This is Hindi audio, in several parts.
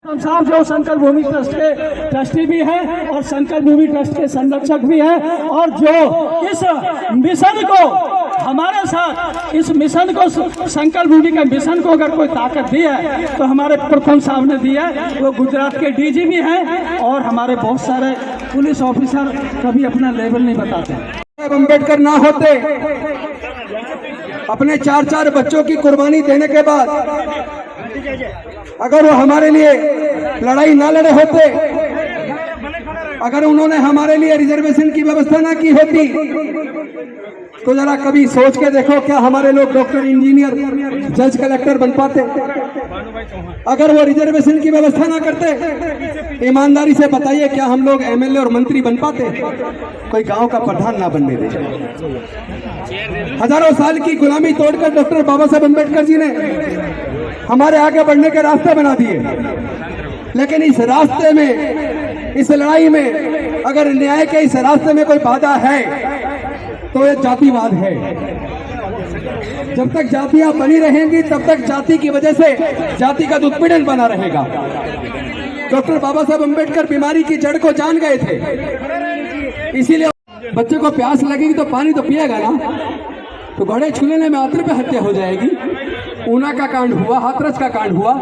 हम साहब जो संकल्प भूमि ट्रस्ट के ट्रस्टी भी हैं और संकल्प भूमि ट्रस्ट के संरक्षक भी हैं और जो इस मिशन को हमारे साथ इस मिशन को संकल्प भूमि के मिशन को अगर कोई ताकत दी है तो हमारे प्रथम साहब ने दी है। वो गुजरात के डीजी भी हैं और हमारे बहुत सारे पुलिस ऑफिसर कभी अपना लेवल नहीं बताते। अम्बेडकर ना होते, अपने 4-4 बच्चों की कुर्बानी देने के बाद अगर वो हमारे लिए लड़ाई ना लड़े होते, अगर उन्होंने हमारे लिए रिजर्वेशन की व्यवस्था ना की होती, तो जरा कभी सोच के देखो क्या हमारे लोग डॉक्टर, इंजीनियर, जज, कलेक्टर बन पाते? अगर वो रिजर्वेशन की व्यवस्था ना करते, ईमानदारी से बताइए क्या हम लोग एमएलए और मंत्री बन पाते? कोई गांव का प्रधान ना बनने दे। हजारों साल की गुलामी तोड़कर डॉक्टर बाबा साहब अम्बेडकर जी ने हमारे आगे बढ़ने के रास्ते बना दिए। लेकिन इस रास्ते में, इस लड़ाई में अगर न्याय के इस रास्ते में कोई बाधा है तो ये जातिवाद है। जब तक जातियां बनी रहेंगी तब तक जाति की वजह से जाति का उत्पीड़न बना रहेगा। डॉक्टर बाबा साहब अम्बेडकर बीमारी की जड़ को जान गए थे, इसीलिए बच्चे को प्यास लगेगी तो पानी तो पिएगा ना, तो घोड़े छूलने में आतर पे हत्या हो जाएगी। ऊना का कांड हुआ, हाथरस का कांड हुआ,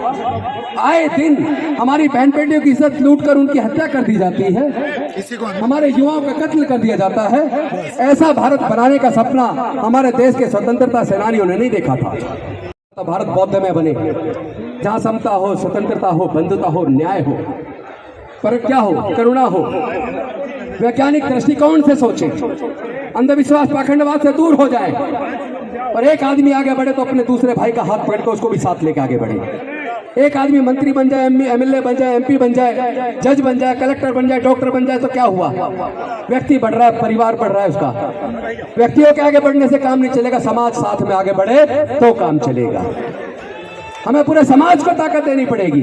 आए दिन हमारी बहन बेटियों की इज्जत लूट कर उनकी हत्या कर दी जाती है, हमारे युवाओं का कत्ल कर दिया जाता है। ऐसा भारत बनाने का सपना हमारे देश के स्वतंत्रता सेनानियों ने नहीं देखा था। तो भारत बौद्धमय बने, जहाँ समता हो, स्वतंत्रता हो, बंधुता हो, न्याय हो, पर क्या हो, करुणा हो, वैज्ञानिक दृष्टिकोण से सोचे, अंधविश्वास पाखंडवाद से दूर हो जाए और एक आदमी आगे बढ़े तो अपने दूसरे भाई का हाथ पकड़ कर उसको भी साथ लेकर आगे बढ़े। एक आदमी मंत्री बन जाए, एमएलए बन जाए, एमपी बन जाए, जज बन जाए, कलेक्टर बन जाए, डॉक्टर बन जाए तो क्या हुआ? व्यक्ति बढ़ रहा है, परिवार बढ़ रहा है उसका। व्यक्तियों के आगे बढ़ने से काम नहीं चलेगा, समाज साथ में आगे बढ़े तो काम चलेगा। हमें पूरे समाज को ताकत देनी पड़ेगी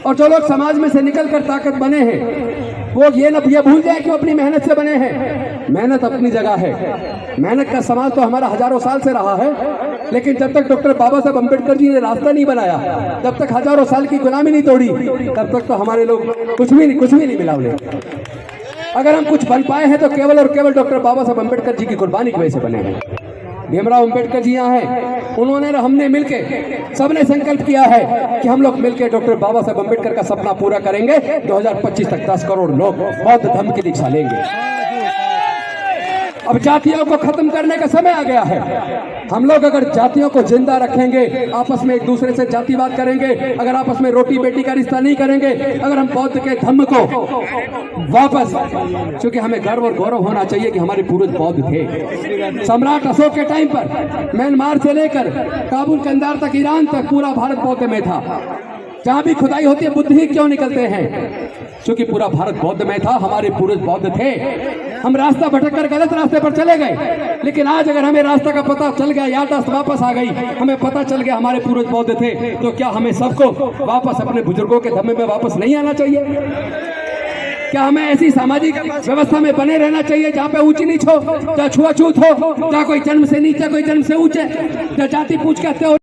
और जो लोग समाज में से निकलकर ताकत बने हैं वो ये भूल जाए कि वो अपनी मेहनत से बने हैं। मेहनत अपनी जगह है, मेहनत का समाज तो हमारा हजारों साल से रहा है, लेकिन जब तक डॉक्टर बाबा साहब अम्बेडकर जी ने रास्ता नहीं बनाया, जब तक हजारों साल की गुलामी नहीं तोड़ी, तब तक तो हमारे लोग कुछ भी नहीं मिला उन्हें। अगर हम कुछ बन पाए हैं तो केवल और केवल डॉक्टर बाबा साहब अम्बेडकर जी की कुर्बानी की वजह से बने हैं। भीमराव अम्बेडकर जी यहाँ हैं, उन्होंने और हमने मिलके सबने संकल्प किया है कि हम लोग मिलके डॉक्टर बाबा साहब अम्बेडकर का सपना पूरा करेंगे। 2025 तक 10 करोड़ लोग बौद्ध धर्म की दीक्षा लेंगे। अब जातियों को खत्म करने का समय आ गया है। हम लोग अगर जातियों को जिंदा रखेंगे, आपस में एक दूसरे से जातिवाद करेंगे, अगर आपस में रोटी बेटी का रिश्ता नहीं करेंगे, अगर हम बौद्ध के धर्म को वापस, क्योंकि हमें गर्व और गौरव होना चाहिए कि हमारे पूर्वज बौद्ध थे। सम्राट अशोक के टाइम पर म्यांमार से लेकर काबुल, कंधार तक, ईरान तक पूरा भारत बौद्ध में था। जहां भी खुदाई होती है बुद्ध ही क्यों निकलते हैं? क्योंकि पूरा भारत बौद्ध में था, हमारे पूर्वज बौद्ध थे। हम रास्ता भटककर गलत रास्ते पर चले गए, लेकिन आज अगर हमें रास्ता का पता चल गया, याददाश्त वापस आ गई, हमें पता चल गया हमारे पूर्वज बौद्ध थे, तो क्या हमें सबको वापस अपने बुजुर्गों के धर्म में वापस नहीं आना चाहिए? क्या हमें ऐसी सामाजिक व्यवस्था में बने रहना चाहिए जहाँ पे ऊंची नीच हो, जहाँ छुआछूत हो, जहाँ कोई जन्म से नीचे, कोई जन्म से ऊंचे, जहाँ जाति पूछ के हत्या हो?